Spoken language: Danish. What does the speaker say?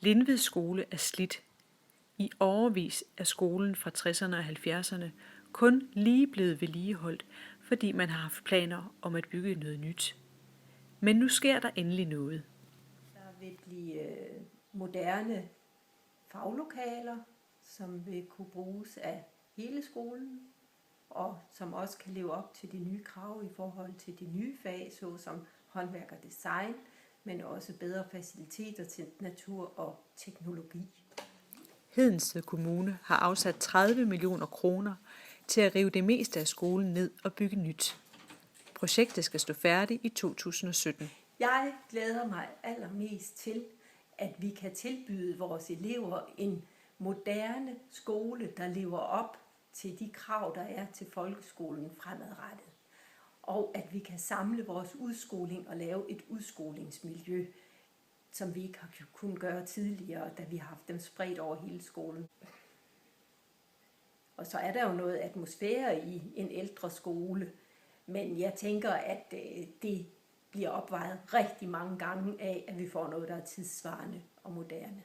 Lindved Skole er slidt. I årevis er skolen fra 60'erne og 70'erne kun lige blevet vedligeholdt, fordi man har haft planer om at bygge noget nyt. Men nu sker der endelig noget. Der vil blive moderne faglokaler, som vil kunne bruges af hele skolen, og som også kan leve op til de nye krav i forhold til de nye fag, såsom håndværk og design, men også bedre faciliteter til natur og teknologi. Hedensted Kommune har afsat 30 millioner kroner til at rive det meste af skolen ned og bygge nyt. Projektet skal stå færdigt i 2017. Jeg glæder mig allermest til, at vi kan tilbyde vores elever en moderne skole, der lever op til de krav, der er til folkeskolen fremadrettet. Og at vi kan samle vores udskoling og lave et udskolingsmiljø, som vi ikke har kunnet gøre tidligere, da vi har haft dem spredt over hele skolen. Og så er der jo noget atmosfære i en ældre skole, men jeg tænker, at det bliver opvejet rigtig mange gange af, at vi får noget, der er tidssvarende og moderne.